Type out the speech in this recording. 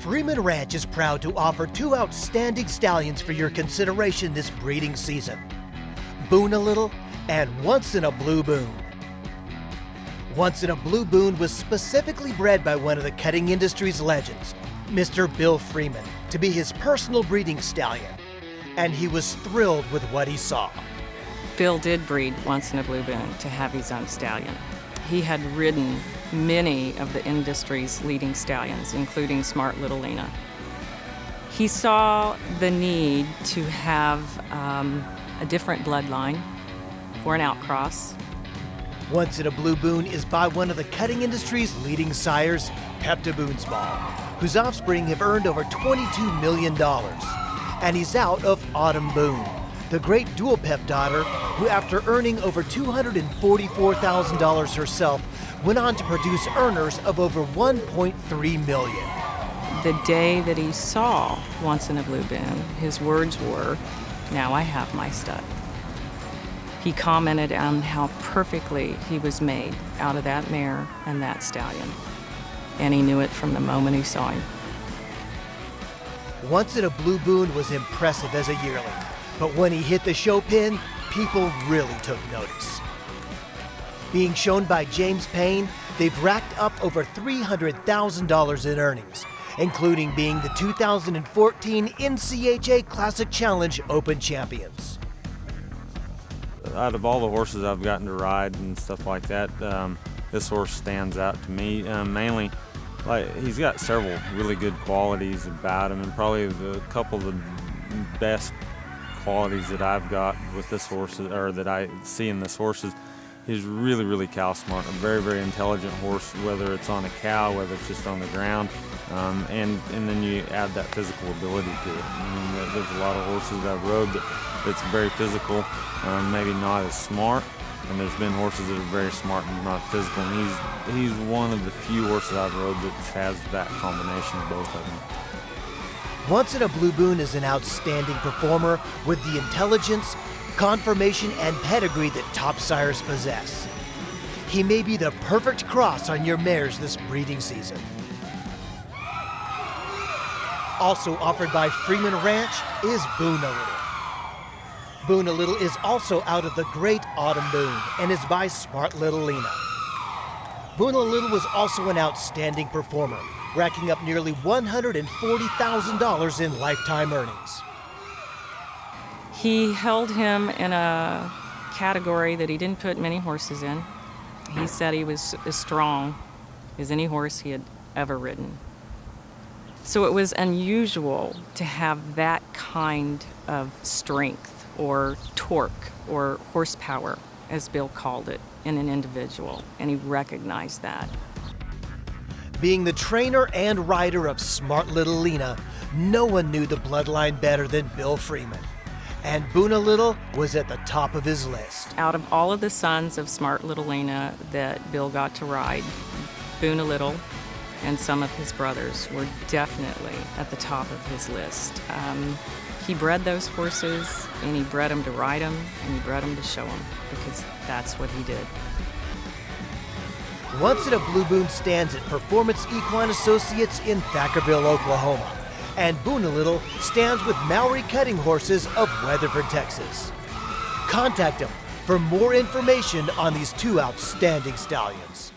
Freeman Ranch is proud to offer two outstanding stallions for your consideration this breeding season. Boone a Little and Once in a Blue Boone. Once in a Blue Boone was specifically bred by one of the cutting industry's legends, Mr. Bill Freeman, to be his personal breeding stallion, and he was thrilled with what he saw. Bill did breed Once in a Blue Boone to have his own stallion. He had ridden many of the industry's leading stallions, including Smart Little Lena. He saw the need to have a different bloodline for an outcross. Once in a Blue Boone is by one of the cutting industry's leading sires, Pepto Boonesball, whose offspring have earned over $22 million. And he's out of Autumn Boone, the great dual pep daughter who, after earning over $244,000 herself, went on to produce earners of over $1.3 million. The day that he saw Once in a Blue Boone, his words were, "Now I have my stud." He commented on how perfectly he was made out of that mare and that stallion, and he knew it from the moment he saw him. Once in a Blue Boone was impressive as a yearling, but when he hit the show pin, people really took notice. Being shown by James Payne, they've racked up over $300,000 in earnings, including being the 2014 NCHA Classic Challenge Open champions. Out of all the horses I've gotten to ride and stuff like that, this horse stands out to me. Mainly, he's got several really good qualities about him, and probably a couple of the best qualities that I've got with this horse, or that I see in this horse, is he's really, really cow smart. A very, very intelligent horse, whether it's on a cow, whether it's just on the ground, and then you add that physical ability to it. I mean, there's a lot of horses that I've rode that's very physical, maybe not as smart, and there's been horses that are very smart and not physical, and he's one of the few horses I've rode that has that combination of both of them. Once in a Blue Boone is an outstanding performer with the intelligence, conformation, and pedigree that top sires possess. He may be the perfect cross on your mares this breeding season. Also offered by Freeman Ranch is Boone a Little. Boone a Little is also out of the great Autumn Boone and is by Smart Little Lena. Boone a Little was also an outstanding performer, racking up nearly $140,000 in lifetime earnings. He held him in a category that he didn't put many horses in. He said he was as strong as any horse he had ever ridden. So it was unusual to have that kind of strength or torque or horsepower, as Bill called it, in an individual, and he recognized that. Being the trainer and rider of Smart Little Lena, no one knew the bloodline better than Bill Freeman. And Boone a Little was at the top of his list. Out of all of the sons of Smart Little Lena that Bill got to ride, Boone a Little and some of his brothers were definitely at the top of his list. He bred those horses, and he bred them to ride them, and he bred them to show them, because that's what he did. Once in a Blue Boone stands at Performance Equine Associates in Thackerville, Oklahoma, and Boone a Little stands with Maori Cutting Horses of Weatherford, Texas. Contact him for more information on these two outstanding stallions.